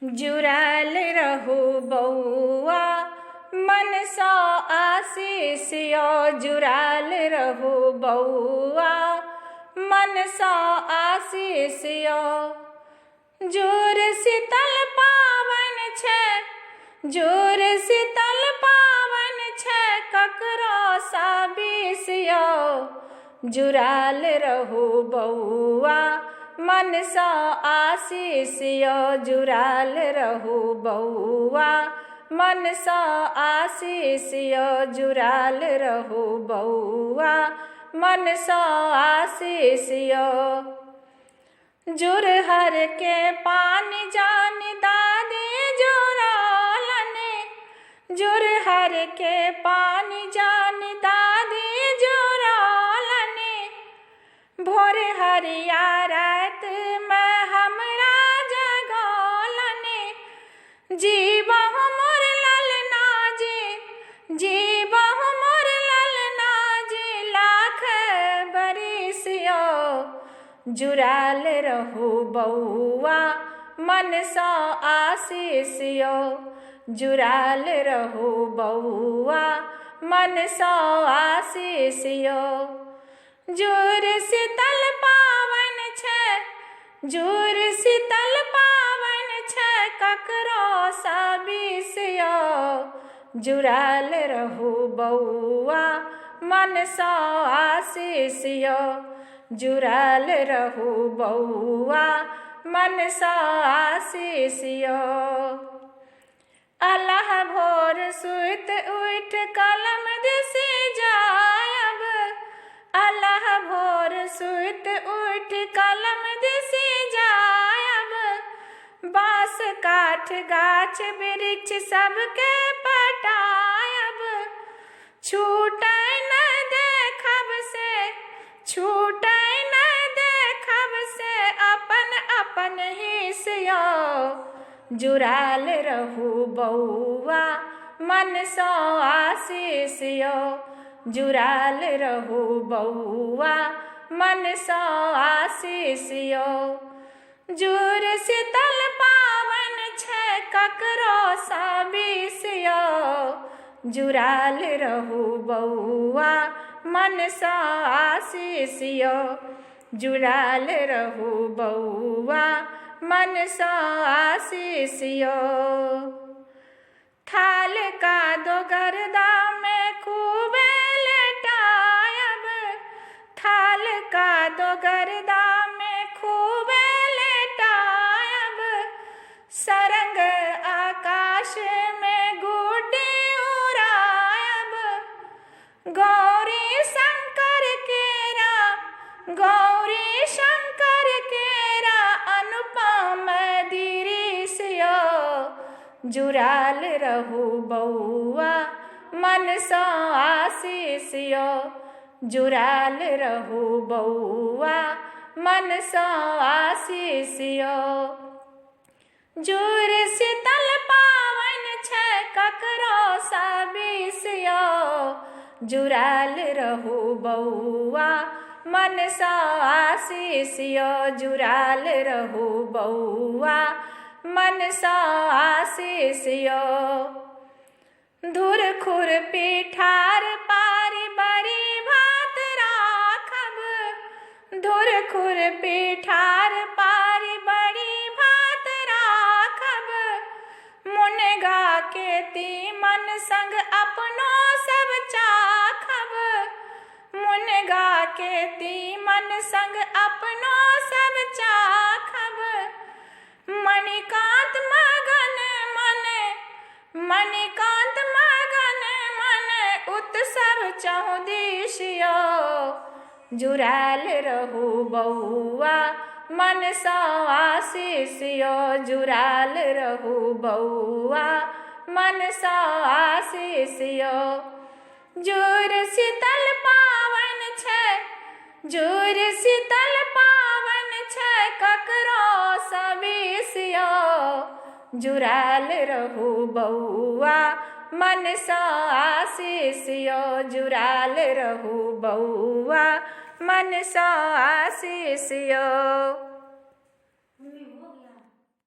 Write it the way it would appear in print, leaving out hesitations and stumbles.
जुड़ाल रहू बउआ मन सा आशीषियो, जुड़ाल रहू बउआ मन सा आशीषियो। जोर शीतल पावन छे, जोर शीतल पावन छे ककरो सा बिसियो, जुड़ाल रहू बउआ मन सा आशीषियो, जुड़ाल रहू बउआ मन सा आशीषियो, जुड़ाल रहू बउआ मन सा आशीषियो। जुरहर के पानी जानी दादी जुरालने, जुरहर के पानी जानी दादी जुरालने। भोर हरिया रात में हमरा जगालने, जीवहु मोर ललना जी, जीवहु मोर ललना जी लाख बरिसियो, जुड़ाल रहू बउआ मन सा आशीषियो, जुड़ाल रहू बउआ मन सा आशीषियो। जोर शीतल पावन छे, जोर शीतल पावन छे ककरो सा बिसियो, जुड़ाल रहू बउआ मन सा आशीषियो, जुड़ाल रहू बउआ मन सा आशीषियो। अल्लाह भोर सुइत उठ कलम दिसी जायब, अल्लाह भोर सुइत उठ कलम दिसी जायब। बाँस काठ गाछ वृक्ष सबके पटायब, छूटै न देखब से, छूटै न देखब से अपन अपन हिस्सियो, जुड़ाल रहू बउआ मन सा आशीषियो, जुड़ाल रहू बउआ मन सा आशीषियो। जोर शीतल पावन छे ककरो सा बिसियो, जुड़ाल रहू बउआ मन सा आशीषियो, जुड़ाल रहू बउआ मन सा आशीषियो। थाल का दो गर्दा में खूबे लेटायब, थाल का दो गर्दा में खूबे लेटायब। सरंग आकाश में गुड्डी उड़ायब, गौरी शंकर केरा, गौरी शंकर केरा अनुपम दृश्यो, जुड़ाल रहू बउआ मन सा आशीषियो, जुड़ाल रहू बउआ मन सा आशीषियो। जोर शीतल पावन छे ककरो सा बिसियो, जुड़ाल रहू बउआ मन सा आशीषियो, जुड़ाल रहू बउआ मन सा आशीषियो। धुर खुर पीठार पारी बड़ी भात राखब, धुर खुर पीठार पारी बड़ी भात राखब। मुनगा के तीमन संग अपनो सब चाखब, मुनगा के तीमन संग अपनो सब चाखब। मणिकांत मगन मने, मणिकांत मगन मन उत्सव चहुदिशियो, जुड़ाल रहू बउआ मन सा आशीषियो, जुड़ाल रहू बउआ मन सा आशीषियो। जोर शीतल पावन छे, जोर शीतल पावन छे ककरो सा बिसियो, जुड़ाल रहू बउआ मन सा आशीषियो, जुड़ाल रहू बउआ मन सा आशीषियो।